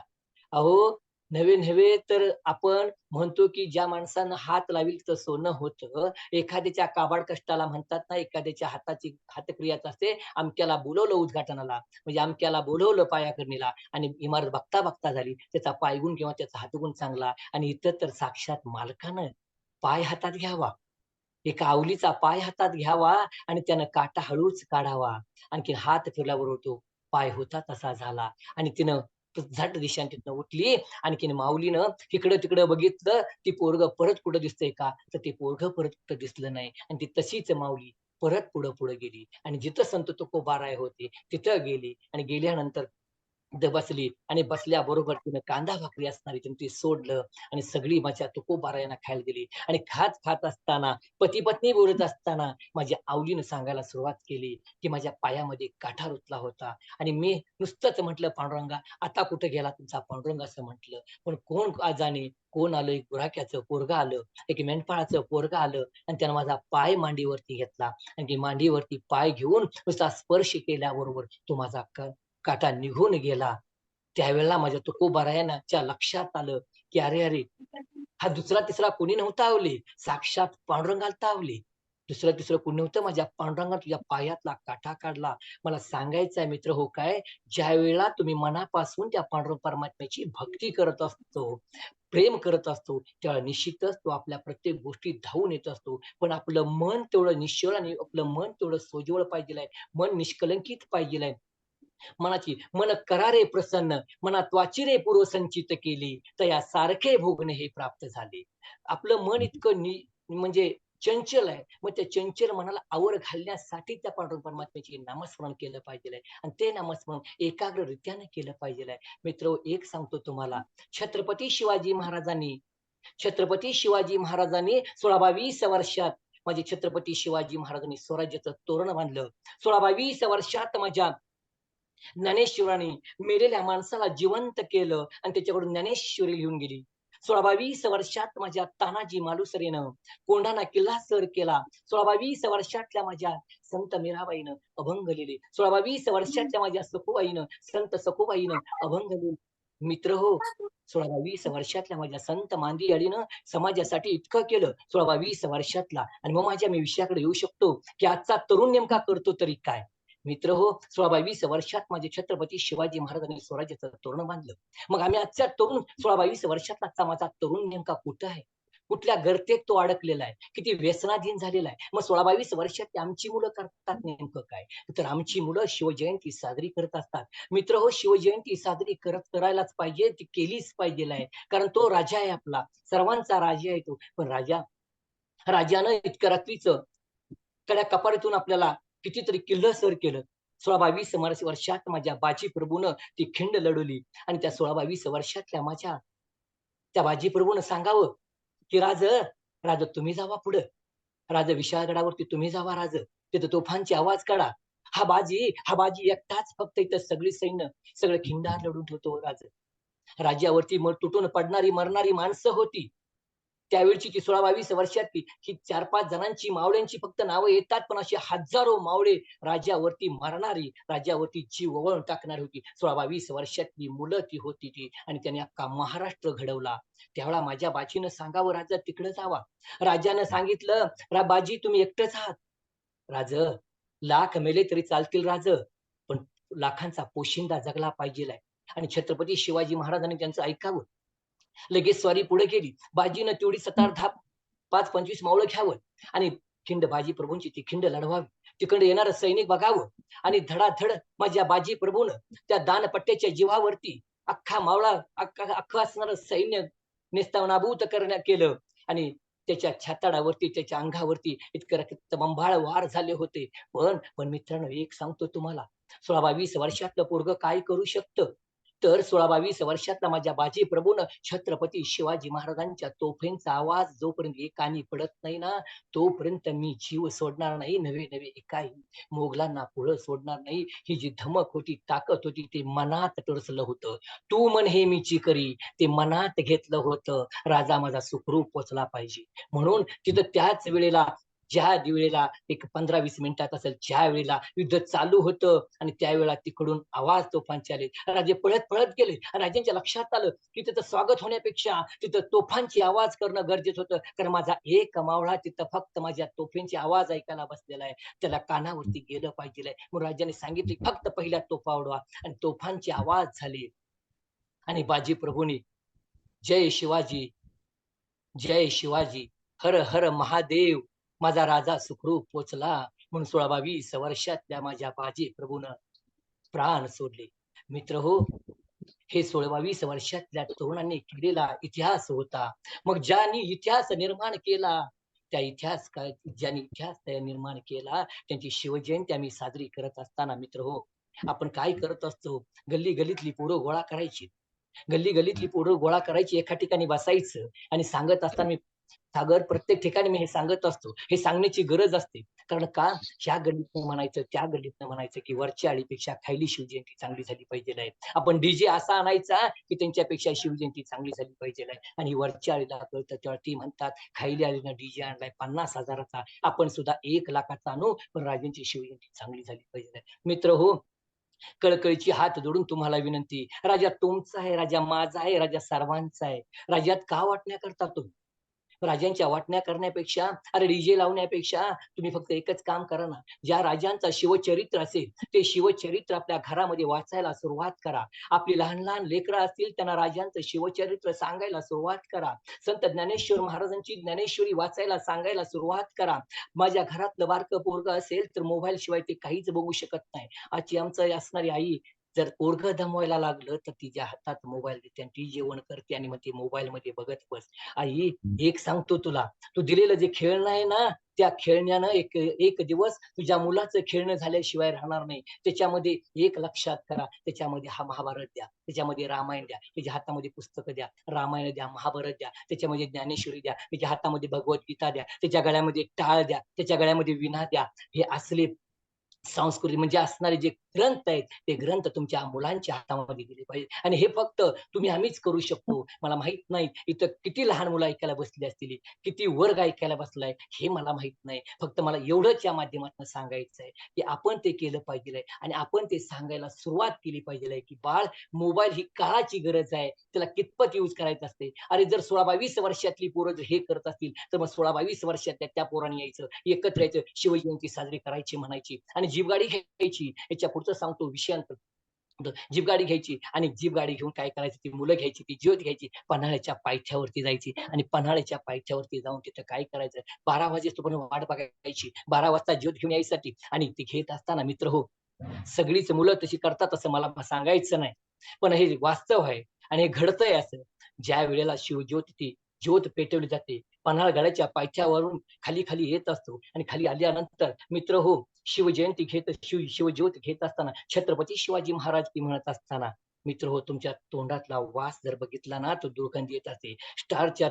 अहो, नव्हे तर आपण म्हणतो, की ज्या माणसानं हात लावील तर सोनं होतं. एखाद्याच्या काबाड कष्टाला म्हणतात ना, एखाद्याच्या हाताची हातक्रियाच असते, अमक्याला बोलावलं उद्घाटनाला, म्हणजे अमक्याला बोलावलं पायाभरणीला आणि इमारत बघता झाली. त्याचा पायगुण किंवा त्याचा हातगुण चांगला आणि इथं तर साक्षात मालकानं पाय हातात घ्यावा. एका आवलीचा पाय हातात घ्यावा आणि त्यानं काटा हळूच काढावा. आणखीन हात फिरल्याबरोबर तो पाय होता तसा झाला आणि तिनं झट दिशेने तिथनं उठली. आणखीन माऊलीनं इकडं-तिकडं बघितलं, ती पोरगं परत कुठं दिसतंय का? तर ते पोरगं परत कुठं दिसलं नाही आणि ती तशीच माऊली परत पुढं गेली आणि जिथं संत तुकोबाराय होते तिथं गेली आणि गेल्यानंतर तिथं बसली आणि बसल्याबरोबर तिनं कांदा भाकरी असणारी तिनं ते सोडलं आणि सगळी मजा तुकोबारायांना खायला दिली आणि खात असताना, पती-पत्नी बोलत असताना माझ्या आवलीनं सांगायला सुरुवात केली, की माझ्या पायामध्ये काठा रुतला होता आणि मी नुसतंच म्हटलं, "पांडुरंगा, आता कुठे गेला तुमचा पांडुरंग?" असं म्हटलं. पण कोण जाणे कोण आलं, एक गुराख्याचं पोरगं आलं, एक मेंढपाळाचं पोरगं आलं आणि त्यानं माझा पाय मांडीवरती घेतला आणि मांडीवरती पाय घेऊन नुसता स्पर्श केल्याबरोबर तो माझा काटा निघून गेला. त्यावेळेला माझ्या तुकोबारायांच्या लक्षात आलं, की अरे! हा दुसरा-तिसरा कोणी नव्हता अवले. साक्षात पांडुरंगाला तावले. दुसरं-तिसरं कोणी नव्हतं. माझ्या पांडुरंगानं तुझ्या पायातला काटा काढला. मला सांगायचं आहे मित्र हो काय, ज्यावेळेला तुम्ही मनापासून त्या पांडुरंग परमात्म्याची भक्ती करत असतो, प्रेम करत असतो, त्यावेळेला निश्चितच तो आपल्या प्रत्येक गोष्टीत धावून येत असतो. पण आपलं मन तेवढं निश्चळ आणि आपलं मन तेवढं सोज्वळ पाहिजेल आहे. मन निष्कलंकित पाहिजेल आहे. मनाची मन करा रे प्रसन्न, मनात वाची रे पूर्वसंचित केली, तया सारखे भोगणे हे प्राप्त झाले. आपलं मन इतकं म्हणजे चंचल आहे. मग त्या चंचल मनाला आवर घालण्यासाठी त्या पांडुरंग परमात्म्याचे नामस्मरण केलं पाहिजेल आणि ते नामस्मरण एकाग्ररित्याने केलं पाहिजेल आहे. मित्र एक सांगतो तुम्हाला, छत्रपती शिवाजी महाराजांनी 16-22 वर्षात माझे छत्रपती शिवाजी महाराजांनी स्वराज्याचं तोरण बांधलं. 16-22 वर्षात माझ्या ज्ञानेश्वरांनी मेलेल्या माणसाला जिवंत केलं आणि त्याच्याकडून ज्ञानेश्वरी लिहून गेली. 16-22 वर्षात माझ्या तानाजी मालुसरेनं कोंढाणा किल्ला सर केला. 16-22 वर्षातल्या माझ्या संत मीराबाईनं अभंग लिहिले. 16-22 वर्षातल्या माझ्या सखुबाईनं, संत सखुबाईनं अभंग लिहिले. मित्रहो, 16-22 वर्षातल्या माझ्या संत मांदियाळीनं समाजासाठी इतकं केलं. 16-22 वर्षातला आणि मग मी विषयाकडे येऊ शकतो, की आजचा तरुण नेमका करतो तरी काय? मित्रहो, 16-22 वर्षात माझे छत्रपती शिवाजी महाराजांनी स्वराज्याचं तोरण बांधलं. मग आम्ही आजच्या तरुण 16-22 वर्षातला माझा तरुण नेमका कुठं आहे? कुठल्या गर्तेत तो अडकलेला आहे? किती व्यसनाधीन झालेला आहे? मग 16-22 वर्षात आमची मुलं करतात नेमकं काय? तर आमची मुलं शिवजयंती साजरी करत असतात. मित्रहो, शिवजयंती साजरी करायलाच पाहिजे, ती केलीच पाहिजेल आहे. कारण तो राजा आहे आपला, सर्वांचा राजा आहे तो. पण राजानं इतक्या रात्रीचं कड्या कपारीतून आपल्याला कितीतरी किल्लं सर केलं. 16-22 वर्षात माझ्या बाजी प्रभूनं ती खिंड लढवली आणि त्या 16-22 वर्षातल्या माझ्या त्या बाजी प्रभूनं सांगावं, की राज तुम्ही जावा पुढं. राजा विशाळगडावरती तुम्ही जावा तिथं तोफांचे आवाज काढा. हा बाजी एकटाच फक्त इथं सगळी सैन्य सगळं खिंडार लढून ठेवतो राज्यावरती तुटून पडणारी मरणारी माणसं होती. त्यावेळची ती 16-22 वर्षातली ही 4-5 जणांची मावळ्यांची फक्त नावं येतात, पण अशी हजारो मावळे राज्यावरती मरणारी, राज्यावरती जीव ओवाळून टाकणारी होती. 16-22 वर्षातली मुलं ती होती ती, आणि त्यांनी अख्खा महाराष्ट्र घडवला. त्यावेळा माझ्या बाजीनं सांगावं, राजा तिकडे जावा. राजानं सांगितलं, बाजी तुम्ही एकटेच आहात. राज, लाख मेले तरी चालतील पण लाखांचा पोशिंदा जगला पाहिजे. आणि छत्रपती शिवाजी महाराजांनी त्यांचं ऐकावं. लगेच स्वारी पुढे गेली. बाजीनं तेवढी 17-10 5-25 मावळं घ्यावं आणि बाजी प्रभूंची ती खिंड लढवावी. तिकडे येणारं सैनिक बघावं आणि धडाधड माझ्या बाजी प्रभून त्या दानपट्ट्याच्या जीवावरती अख्खं असणारं सैन्य नेस्तनाबूत करण्यात केलं. आणि त्याच्या छाताडावरती, त्याच्या अंगावरती इतकं रक्तबंबाळ वार झाले होते. पण मित्रांनो, एक सांगतो तुम्हाला, 16-22 वर्षातलं पोरगं काय करू शकतं? तर 16-22 वर्षातला माझ्या बाजी प्रभून छत्रपती शिवाजी महाराजांच्या तोफेंचा आवाज जोपर्यंत एकानी पडत नाही ना, तोपर्यंत मी जीव सोडणार नाही. नवे नवे एकाही मोगलांना पुढं सोडणार नाही. ही जी धमक होती, ताकद होती, ते मनात टोचलं होतं. तू म्हण हे मीची करी, ते मनात घेतलं होतं. राजा माझा सुखरूप पोचला पाहिजे म्हणून तिथं त्याच वेळेला, ज्या वेळेला एक 15-20 मिनिटात असेल, ज्या वेळेला युद्ध चालू होतं आणि त्यावेळेला तिकडून आवाज तोफांचे आले. राजे पळत पळत गेले. राजांच्या लक्षात आलं की तिथं स्वागत होण्यापेक्षा तिथं तोफांची आवाज करणं गरजेचं होतं. कारण माझा एक मावळा तिथं फक्त माझ्या तोफेंचे आवाज ऐकायला बसलेला आहे, त्याला कानावरती गेलं पाहिजे. मग राजाने सांगितले, फक्त पहिल्या तोफा उडवा. आणि तोफांचे आवाज झाले. आणि बाजी प्रभूंनी जय शिवाजी, जय शिवाजी, हर हर महादेव, माझा राजा सुखरूप पोचला म्हणून 16-22 वर्षातल्या माझ्या बाजी प्रभून प्राण सोडले. मित्र हो, हे 16-22 वर्षातल्या तरुणांनी केलेला इतिहास होता. मग ज्यांनी इतिहास निर्माण केला, ज्यांनी इतिहास निर्माण केला, त्यांची शिवजयंती आम्ही साजरी करत असताना मित्र हो, आपण काय करत असतो? गल्ली गल्लीतली पोरं गोळा करायची, एका ठिकाणी बसायचं आणि सांगत असताना मी सागर, प्रत्येक ठिकाणी मी हे सांगत असतो. हे सांगण्याची गरज असते. कारण का, ह्या गल्लीतनं म्हणायचं, त्या गल्लीतनं म्हणायचं की वरच्या आळीपेक्षा खायली शिवजयंती चांगली झाली पाहिजे. आपण डीजे असा आणायचा की त्यांच्यापेक्षा शिवजयंती चांगली झाली पाहिजे. आणि वरच्या आळीला कळतं तेव्हा ती म्हणतात, खायली आळीनं डीजे आणलाय 50,000चा, आपण सुद्धा 1,00,000चा आणू, पण राजांची शिवजयंती चांगली झाली पाहिजे. मित्र हो, कळकळीची हात जोडून तुम्हाला विनंती, राजा तुमचा आहे, राजा माझा आहे, राजा सर्वांचा आहे. राज्यात का वाटण्या करता तुम्ही? राजांच्या वाटण्या करण्यापेक्षा, अरे डीजे लावण्यापेक्षा तुम्ही फक्त एकच काम करा ना. ज्या राजांचा शिवचरित्र असेल, ते शिवचरित्र आपल्या घरामध्ये वाचायला सुरुवात करा. आपली लहान लहान लेकरं असतील, त्यांना राजांचं शिवचरित्र सांगायला सुरुवात करा. संत ज्ञानेश्वर महाराजांची ज्ञानेश्वरी वाचायला सांगायला सुरुवात करा. माझ्या घरातलं बारकं पोरगं असेल तर मोबाईल शिवाय ते काहीच बघू शकत नाही. आजची आमचं असणारी आई, जर पोरगं दमवायला लागलं तर तिच्या हातात मोबाईल देते आणि ती जेवण करते आणि मग ती मोबाईल मध्ये बघत बस. आई, एक सांगतो तुला, तू दिलेलं जे खेळणं आहे ना, त्या खेळण्यानं एक एक दिवस तुझ्या मुलाचं खेळणं झाल्याशिवाय राहणार नाही. त्याच्यामध्ये एक लक्षात करा, त्याच्यामध्ये हा महाभारत द्या, त्याच्यामध्ये रामायण द्या, त्याच्या हातामध्ये पुस्तकं द्या, रामायण द्या, महाभारत द्या, त्याच्यामध्ये ज्ञानेश्वरी द्या, त्याच्या हातामध्ये भगवद्गीता द्या, त्याच्या गळ्यामध्ये टाळ द्या, त्याच्या गळ्यामध्ये विणा द्या. हे असले संस्कृती म्हणजे असणारे जे ग्रंथ आहेत, ते ग्रंथ तुमच्या मुलांच्या हातामध्ये दिले पाहिजे. आणि हे फक्त आम्हीच करू शकतो. मला माहित नाही इथं किती लहान मुलं ऐकायला बसली असतील, किती वर्ग ऐकायला बसलाय, हे मला माहित नाही. फक्त मला एवढंच या माध्यमातून सांगायचं आहे की आपण ते केलं पाहिजे आणि आपण ते सांगायला सुरुवात केली पाहिजे की बाळ, मोबाईल ही काळाची गरज आहे, त्याला कितपत यूज करायचं असते. अरे जर 16-22 वर्षातली पोरं जर हे करत असतील, तर मग 16-22 वर्षातल्या त्या पोरांनी यायचं, एकत्र यायचं, शिवजयंती साजरी करायची म्हणायची आणि जीपगाडी घ्यायची. याच्या पुढचं सांगतो विषयांतर, जीपगाडी घ्यायची आणि जीपगाडी घेऊन काय करायचं, ती मुलं घ्यायची, ती ज्योत घ्यायची, पन्हाळ्याच्या पायथ्यावरती जायची आणि पन्हाळ्याच्या पायथ्यावरती जाऊन तिथं काय करायचं, 12 वाजेपर्यंत वाट बघायची, 12 वाजता ज्योत घेऊन यायसाठी. आणि ती घेत असताना मित्र हो, सगळीच मुलं तशी करतात असं मला सांगायचं नाही, पण हे वास्तव आहे आणि हे घडतंय असं. ज्या वेळेला शिवज्योत, ती ज्योत पेटवली जाते, पन्हाळगडाच्या पायथ्यावरून खाली खाली येत असतो आणि खाली आल्यानंतर मित्र हो, शिवजयंती शिवज्योत घेत असताना, छत्रपती शिवाजी महाराज की म्हणत असताना मित्र हो, तुमच्या तोंडातला वास जर बघितला ना, तो दुर्गंधी येत असते. स्टारच्या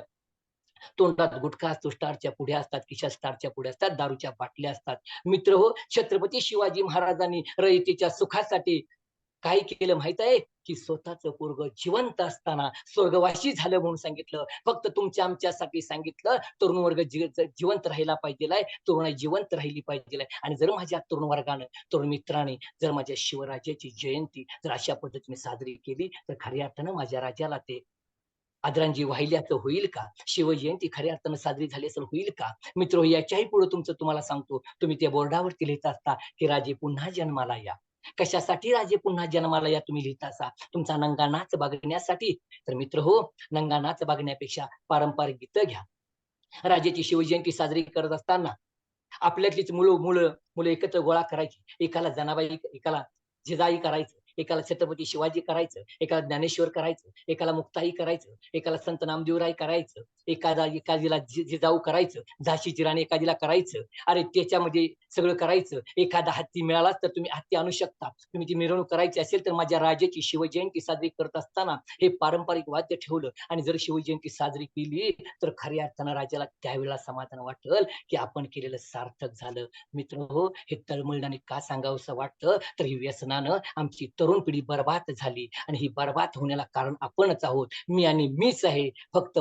तोंडात गुटखा असतो, स्टारच्या पुढ्या असतात, खिशात स्टारच्या पुढ्या असतात, दारूच्या बाटल्या असतात. मित्र हो, छत्रपती शिवाजी महाराजांनी रयतेच्या सुखासाठी काय केलं माहित आहे? की स्वतःचं पोरगं जिवंत असताना स्वर्गवासी झालं म्हणून सांगितलं. फक्त तुमच्या आमच्यासाठी सांगितलं, तरुण वर्ग जिवंत राहिला पाहिजेलाय, तरुणाई जिवंत राहिली पाहिजेलाय. आणि जर माझ्या तरुण वर्गानं, तरुण मित्रांनी जर माझ्या शिवराजाची जयंती जर अशा पद्धतीने साजरी केली, तर खऱ्या अर्थानं माझ्या राजाला ते आदरांजली वाहिल्याचं होईल का? शिवजयंती खऱ्या अर्थानं साजरी झाली असेल होईल का? मित्र याच्याही पुढे तुमचं तुम्हाला सांगतो, तुम्ही त्या बोर्डावरती लिहित असता, की राजे पुन्हा जन्माला या. कशासाठी राजे पुन्हा जन्माला या तुम्ही लिहित असा? तुमचा नंगा नाच बघण्यासाठी. तर मित्र हो, नंगा नाच बघण्यापेक्षा पारंपरिक गीतं घ्या. राजाची शिवजयंती साजरी करत असताना आपल्यातलीच मुलं मुलं मुलं एकत्र गोळा करायची. एकाला जनाबाई, एकाला जिजाई करायचं, एकाला छत्रपती शिवाजी करायचं, एकाला ज्ञानेश्वर करायचं, एकाला मुक्ताई करायचं, एकाला संत नामदेवराय करायचं, एखादीला जिजाऊ करायचं, झाशीची राणी एखादीला करायचं. अरे त्याच्यामध्ये सगळं करायचं. एखादा हत्ती मिळालाच तर तुम्ही हत्ती आणू शकता. तुम्ही ती मिरवणूक करायची असेल तर माझ्या राजाची शिवजयंती साजरी करत असताना हे पारंपरिक वाद्य ठेवलं आणि जर शिवजयंती साजरी केली तर खऱ्या अर्थानं राजाला त्यावेळेला समाधान वाटेल, की आपण केलेलं सार्थक झालं. मित्र हो, हे तळमळल्याने का सांगावसं वाटतं, तर ही व्यसनानं आमची तरुण पिढी बरबाद झाली आणि ही बरबाद होण्याला कारण आपणच आहोत. मी आणि मीच आहे. फक्त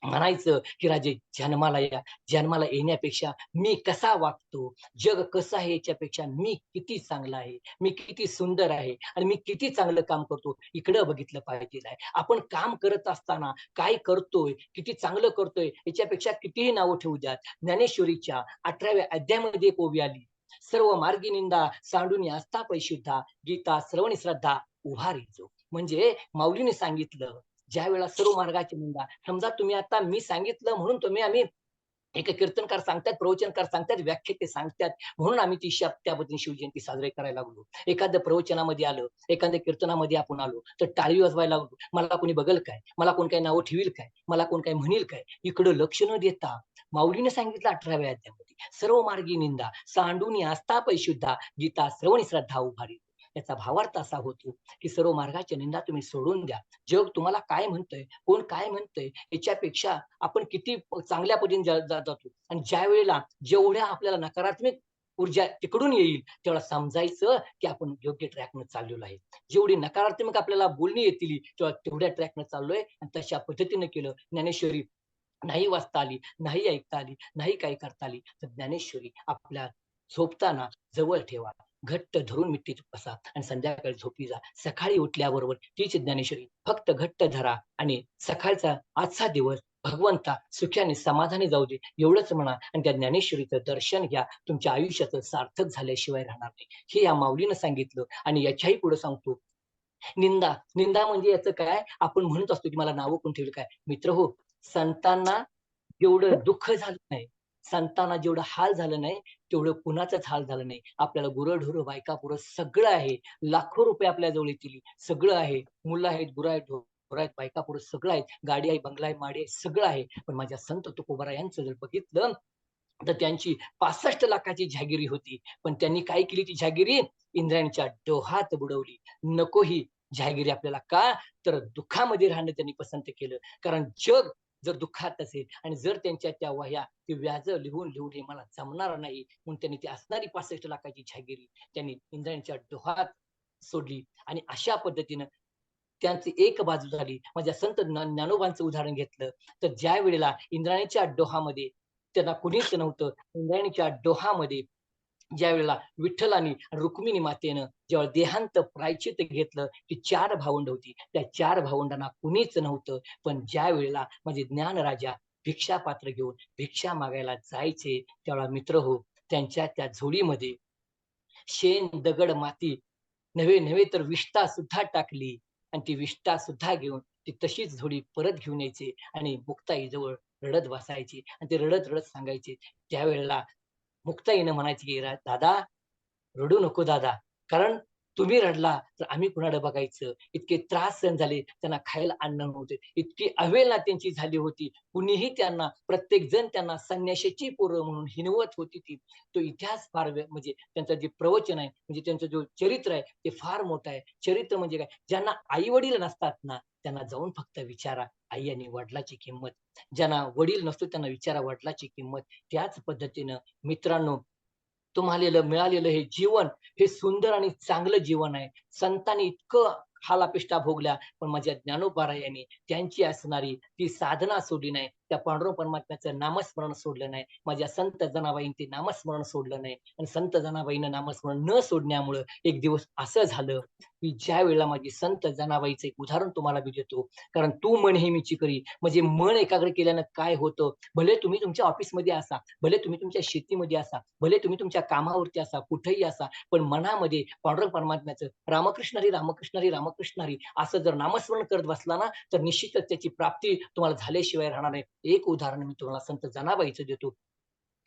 म्हणायचं, की राजे जन्माला या. जन्माला येण्यापेक्षा मी कसा वागतो, जग कसं आहे याच्यापेक्षा मी किती चांगला आहे, मी किती सुंदर आहे आणि मी किती चांगलं काम करतो, इकडं बघितलं पाहिजे आहे. आपण काम करत असताना काय करतोय, किती चांगलं करतोय, याच्यापेक्षा कितीही नावं ठेवू द्यात. ज्ञानेश्वरीच्या 18व्या अध्यायामध्ये एक ओवी आली. सर्व मार्गी निंदा, सांडूनी असता पैशुद्धा, गीता श्रवणी श्रद्धा उभारीचो. म्हणजे माऊलीने सांगितलं, ज्यावेळेला सर्व मार्गाची निंदा, समजा तुम्ही आता मी सांगितलं म्हणून आम्ही एक कीर्तनकार सांगतात, प्रवचनकार सांगतात, व्याख्याते सांगतात म्हणून आम्ही ती त्या पद्धतीने शिवजयंती साजरी करायला लागलो. एखाद्या प्रवचनामध्ये आलं, एखाद्या कीर्तनामध्ये आपण आलो, तर टाळी वाजवायला लागलो. मला कोणी बघल काय? मला कोण काही नावं ठेवील काय? मला कोण काही म्हणेल काय? इकडं लक्ष न देता माऊलीने सांगितलं 18व्या अध्यायामध्ये, सर्व मार्गी निंदा, सांडूनी आस्था पैशुद्धा, गीता श्रवणी श्रद्धा उभारी. याचा भावार्थ असा होतो, की सर्व मार्गाची निंदा तुम्ही सोडून द्या. जग तुम्हाला काय म्हणतंय, कोण काय म्हणतंय, याच्यापेक्षा आपण किती चांगल्या पद्धतीने जातो आणि ज्यावेळेला जेवढ्या आपल्याला नकारात्मक ऊर्जा तिकडून येईल, तेवढं समजायचं, की आपण योग्य ट्रॅकनं चाललेलो आहे. जेवढी नकारात्मक आपल्याला बोलणी येतील, तेवढ्या ट्रॅकनं चाललोय आणि तशा पद्धतीनं केलं. ज्ञानेश्वरी नाही वाचता आली, नाही ऐकता आली, नाही काही करता आली, तर ज्ञानेश्वरी आपल्या झोपताना जवळ ठेवा. घट्ट धरून मिठीत बसा आणि संध्याकाळी झोपी जा. सकाळी उठल्याबरोबर तीच ज्ञानेश्वरी फक्त घट्ट धरा आणि सकाळचा आजचा दिवस भगवंता सुखाने समाधानी जाऊ दे एवढंच म्हणा आणि त्या ज्ञानेश्वरीचं दर्शन घ्या. तुमच्या आयुष्याचं सार्थक झाल्याशिवाय राहणार नाही. हे या माऊलीनं सांगितलं आणि याच्याही पुढे सांगतो. निंदा, निंदा म्हणजे याचं काय? आपण म्हणत असतो, की मला नावं कोण ठेवली काय? मित्र हो, संतांना जेवढं दुःख झालं नाही, संतांना जेवढं हाल झालं नाही, तेवढं कुणाचंच हाल झालं नाही. आपल्याला गुरं-ढोरं, बायका-पोरं सगळं आहे. लाखो रुपये आपल्या जवळ येतील, सगळं आहे. मुलं आहेत, गुरं आहेत, ढोरं आहेत, बायका-पोरं सगळं आहेत. गाडी आहे, बंगला आहे, माडी आहे, सगळं आहे. पण माझ्या संत तुकोबरा यांचं जर बघितलं, तर त्यांची 65 लाखाची जहागिरी होती. पण त्यांनी काय केली ती जहागिरी? इंद्रायणीच्या डोहात बुडवली. नको ही जहागिरी आपल्याला. का? तर दुःखामध्ये राहणं त्यांनी पसंत केलं. कारण जग जर दुःखात असेल आणि जर त्यांच्या त्या वह्या, ते व्याज लिहून हे मला जमणार नाही, म्हणून त्यांनी ती असणारी 65 लाखाची जहागिरी त्यांनी इंद्रायणीच्या डोहात सोडली आणि अशा पद्धतीनं त्यांची एक बाजू झाली. माझ्या संत ज्ञानोबांचं उदाहरण घेतलं, तर ज्यावेळेला इंद्रायणीच्या डोहामध्ये त्यांना कुणीच नव्हतं. इंद्रायणीच्या डोहामध्ये ज्यावेळेला विठ्ठलानी आणि रुक्मिणी मातेनं जेव्हा देहांत प्रायश्चित्त घेतलं, ती 4 भावंड होती. त्या 4 भावंडांना कुणीच नव्हतं. पण ज्यावेळेला माझे ज्ञानराजा भिक्षापात्र घेऊन भिक्षा मागायला जायचे, त्यावेळेला मित्र हो, त्यांच्या त्या झोळीमध्ये शेण, दगड, माती नव्हे नव्हे तर विष्ठा सुद्धा टाकली आणि ती विष्ठा सुद्धा घेऊन ती तशीच झोळी परत घेऊन यायचे आणि मुक्ताईजवळ रडत बसायचे आणि ते रडत सांगायचे. त्यावेळेला मुक्ताईनं म्हणायची, की दादा रडू नको दादा. कारण तुम्ही रडला तर आम्ही कुणाकडे बघायचं. इतके त्रास सहन झाले, त्यांना खायला अन्न नव्हते. इतकी अवेलना त्यांची झाली होती. कुणीही त्यांना, प्रत्येक जण त्यांना संन्याशाची पोरं म्हणून हिणवत होती ती. तो इतिहास फार म्हणजे त्यांचं जे प्रवचन आहे, म्हणजे त्यांचं जो चरित्र आहे, ते फार मोठं आहे. चरित्र म्हणजे काय? ज्यांना आई-वडील नसतात ना, त्यांना जाऊन फक्त विचारा आई आणि वडिलांची किंमत. ज्यांना वडील नसतो त्यांना विचारा वडिलांची किंमत. त्याच पद्धतीनं मित्रांनो, तुम्हाला मिळालेलं हे जीवन, हे सुंदर आणि चांगलं जीवन आहे. संतांनी इतकं हालापेष्टा भोगल्या, पण माझ्या ज्ञानोबा यांनी त्यांची असणारी ती साधना सोडली नाही. त्या पांडुरंग परमात्म्याचं नामस्मरण सोडलं नाही. माझ्या संत जनाबाईंनी ते नामस्मरण सोडलं नाही. आणि संत जनाबाईंना नामस्मरण न सोडण्यामुळं एक दिवस असं झालं, की ज्यावेळेला माझी संत जनाबाईचं एक उदाहरण तुम्हाला मी देतो. कारण "तू मन हे मीची करी." म्हणजे मन एकाग्र केल्यानं काय होतं? भले तुम्ही तुमच्या ऑफिसमध्ये असा, भले तुम्ही तुमच्या शेतीमध्ये असा, भले तुम्ही तुमच्या कामावरती असा, कुठेही असा, पण मनामध्ये पांडुरंग परमात्म्याचं रामकृष्ण हरी, रामकृष्ण हरी, रामकृष्ण हरी असं जर नामस्मरण करत बसला ना, तर निश्चितच त्याची प्राप्ती तुम्हाला झाल्याशिवाय राहणार नाही. एक उदाहरण मी तुम्हाला संत जनाबाईचं देतो,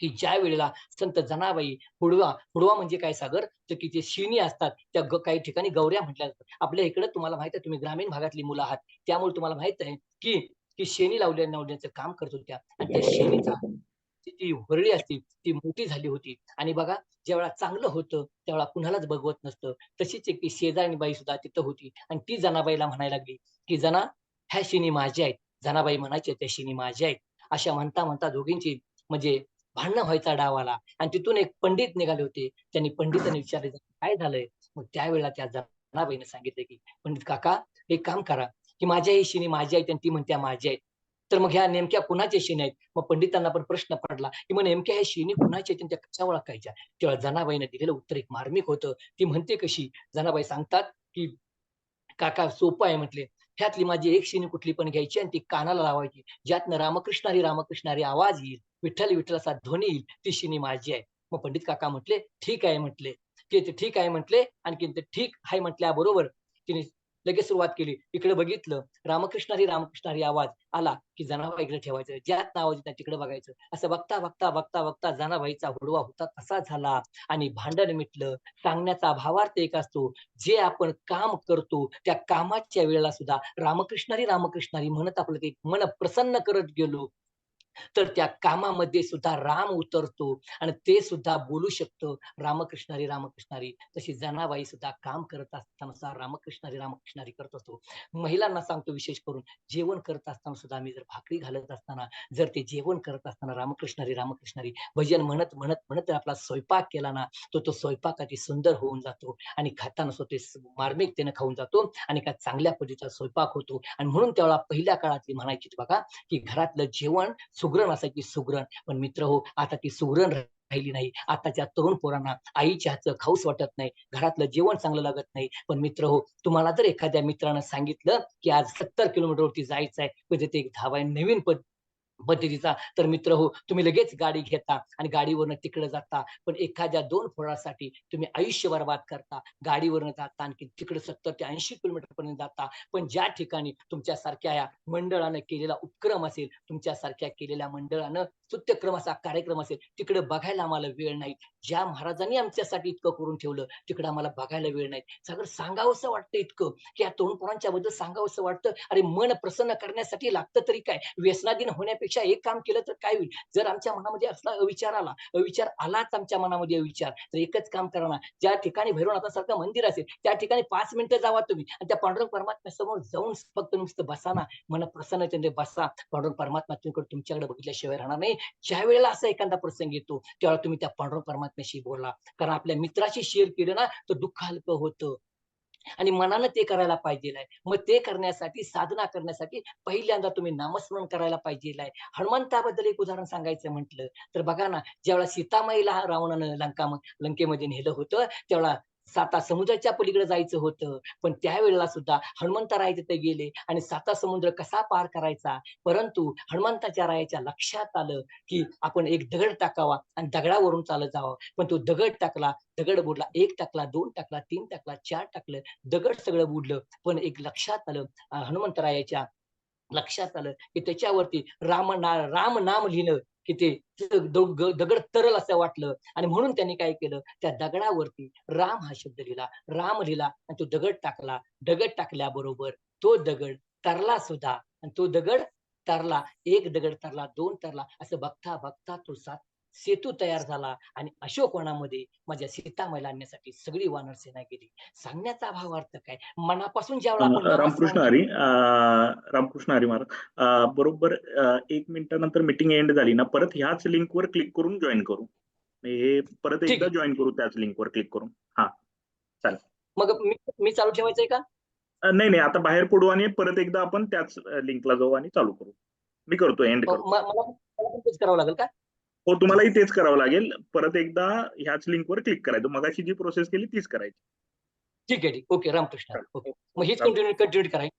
की ज्यावेळेला संत जनाबाई हुडवा म्हणजे काय सागर? तर की ते शिणी असतात. त्या काही ठिकाणी गवऱ्या म्हटल्या जातात. आपल्या इकडे तुम्हाला माहिती आहे, तुम्ही ग्रामीण भागातली मुलं आहात. त्यामुळे तुम्हाला माहीत आहे, की की शेणी लावण्याचं काम करत होत्या आणि त्या शेणीचा ती जी व्हरळी असते ती मोठी झाली होती आणि बघा ज्यावेळेला चांगलं होतं त्यावेळेला कुणालाच बघवत नसतं. तशीच एक ती शेजारणी बाई सुद्धा तिथं होती आणि ती जनाबाईला म्हणायला लागली, की "जना, ह्या शिणी माझ्या आहेत." जनाबाई म्हणायच्या, "त्या शिणी माझ्या आहेत." अशा म्हणता दोघींची म्हणजे भांडणं व्हायचा डाव आला आणि तिथून एक पंडित निघाले होते. त्यांनी पंडितांनी विचारले, "काय झालंय?" मग त्यावेळेला त्या जनाबाईने सांगितलं, की "पंडित काका, एक काम करा, की माझ्या ही शिणी माझ्या आहेत आणि ती म्हणते माझ्या आहेत. तर मग ह्या नेमक्या कुणाच्या शिणी आहेत?" मग पंडितांना पण प्रश्न पडला, की मग नेमक्या ह्या शिणी कुणाच्या आहेत आणि त्या कशा ओळखायच्या? तेव्हा जनाबाईने दिलेलं उत्तर एक मार्मिक होतं. ती म्हणते कशी? जनाबाई सांगतात, की "काका सोपं आहे," म्हटले. "ह्यातली माझी एक शिणी कुठली पण घ्यायची आणि ती कानाला लावायची. ज्यातनं रामकृष्ण हरी, रामकृष्ण हरी आवाज येईल, विठ्ठल विठ्ठल असा ध्वनी येईल, ती शिणी माझी आहे." मग पंडित काका म्हटले, "ठीक आहे," म्हटले. ते ठीक आहे म्हटले. आणखीन ते ठीक आहे म्हटल्याबरोबर तिने लगेच सुरुवात केली. इकडे बघितलं, रामकृष्ण हरी आवाज आला, की जनाबाई इकडे ठेवायचं. ज्यात आवाज येत तिकडे बघायचं. असं बघता जनाबाईचा हुडवा होता तसा झाला आणि भांडण मिटलं. सांगण्याचा भावार्थ एक असतो, जे आपण काम करतो, त्या कामाच्या वेळेला सुद्धा रामकृष्ण हरी म्हणत आपलं ते मन प्रसन्न करत गेलो, तर त्या कामामध्ये सुद्धा राम उतरतो आणि ते सुद्धा बोलू शकतो रामकृष्ण हरी. तशी जनाबाई सुद्धा काम करत असताना सुद्धा रामकृष्ण हरी करत असतो. महिलांना सांगतो विशेष करून जेवण करत असताना सुद्धा आम्ही जर भाकरी घालत असताना, जर ते जेवण करत असताना रामकृष्ण हरी भजन म्हणत जर आपला स्वयंपाक केला ना, तो स्वयंपाक अति सुंदर होऊन जातो आणि खाताना सुद्धा ते मार्मिकतेने खाऊन जातो आणि काय चांगल्या पद्धतीचा स्वयंपाक होतो आणि म्हणून त्यावेळेला पहिल्या काळातली म्हणायची बघा, की घरातलं जेवण सुगरण असायची सुगरण. पण मित्रहो, आता ती सुगरण राहिली नाही. आताच्या तरुण पोरांना आईच्या हातचं खाऊच वाटत नाही. घरातलं जेवण चांगलं लागत नाही. पण मित्रहो, तुम्हाला जर एखाद्या मित्रानं सांगितलं, की आज 70 किलोमीटरवरती जायचंय, म्हणजे ते एक धावाय नवीन पद्धतीचा, तर मित्रहो, तुम्ही लगेच गाडी घेता आणि गाडीवरनं तिकडे जाता. पण एखाद्या 2 फळासाठी तुम्ही आयुष्य बरबाद करता. गाडीवरनं जाता आणखी तिकडे 70 ते 80 किलोमीटरपर्यंत जाता. पण ज्या ठिकाणी तुमच्यासारख्या या मंडळानं केलेला उपक्रम असेल, तुमच्यासारख्या केलेल्या मंडळानं स्तुत्यक्रम असा कार्यक्रम असेल, तिकडे बघायला आम्हाला वेळ नाही. ज्या महाराजांनी आमच्यासाठी इतकं करून ठेवलं, तिकडे आम्हाला बघायला वेळ नाही. सगळं सांगावसं वाटतं इतकं, की या तरुण पोरांच्या बद्दल सांगावसं वाटतं. अरे मन प्रसन्न करण्यासाठी लागतं तरी काय? व्यसनाधीन होण्यापेक्षा एक काम केलं तर काय होईल? जर आमच्या मनामध्ये असला अविचार आलाच आमच्या मनामध्ये अविचार, तर एकच काम करा ना, ज्या ठिकाणी भैरवनाथासारखं मंदिर असेल, त्या ठिकाणी 5 मिनिटं जावा तुम्ही आणि त्या पांडुरंग परमात्म्यासमोर जाऊन फक्त नुसतं बसा ना, मन प्रसन्नतेने बसा. पांडुरंग परमात्मा तुमच्याकडे बघितल्याशिवाय राहणार नाही. ज्यावेळेला असा एखादा प्रसंग येतो, त्यावेळेला तुम्ही त्या पांडुरंग परमात्म्याशी बोला. कारण आपल्या मित्राशी शेअर केलं ना, तर दुःख हलकं होतं. आणि मनानं ते करायला पाहिजेल आहे. मग ते करण्यासाठी, साधना करण्यासाठी पहिल्यांदा तुम्ही नामस्मरण करायला पाहिजेल आहे. हनुमंताबद्दल एक उदाहरण सांगायचं म्हटलं, तर बघा ना, ज्यावेळेला सीतामाईला रावणानं लंकेमध्ये नेलं होतं, त्यावेळेला 7 समुद्राच्या पलीकडे जायचं होतं. पण त्यावेळेला सुद्धा हनुमंतराय तिथे गेले आणि 7 समुद्र कसा पार करायचा? परंतु हनुमंताच्या रायाच्या लक्षात आलं, की आपण एक दगड टाकावा आणि दगडावरून चालत जावं. पण तो दगड टाकला, दगड बुडला. 1 टाकला, 2 टाकला, 3 टाकला, 4 टाकलं. दगड सगळं बुडलं. पण एक लक्षात आलं हनुमंतरायाच्या लक्षात आलं, की त्याच्यावरती राम नाम लिहिलं की ते दगड तरल असं वाटलं आणि म्हणून त्यांनी काय केलं, त्या दगडावरती राम हा शब्द लिहिला, राम लिहिला आणि तो दगड टाकला. दगड टाकल्याबरोबर तो दगड तरला सुद्धा आणि तो दगड तरला. एक दगड तरला, 2 तरला असं बघता बघता तो सेतू तयार झाला आणि अशोकवनामध्ये माझ्या सीतामाईला आणण्यासाठी सगळी वानर सेना गेली. सांगण्याचा भावार्थ काय, मनापासून ज्यावेळेला आपण रामकृष्ण नामस्मरण हरी रामकृष्ण हरी महाराज बरोबर 1 मिनिटानंतर मीटिंग एंड झाली ना परत ह्याच लिंकवर क्लिक करून जॉईन करू. हे परत ठीक एकदा आहे. जॉईन करू त्याच लिंकवर क्लिक करून. हा चालेल. मग मी चालू ठेवायचंय का? नाही नाही आता बाहेर पडू आणि परत एकदा आपण त्याच लिंकला जाऊ आणि चालू करू. मी करतो एंड करतो. मला पण तेच करावं लागेल का? हो तुम्हालाही तेच करावं लागेल. परत एकदा ह्याच लिंकवर क्लिक करायचं. मगाशी जी प्रोसेस केली तीच करायची. ठीक आहे, ठीक. ओके, रामकृष्ण. चालेल. ओके. मग हीच चालेल. कंटिन्यू करायची.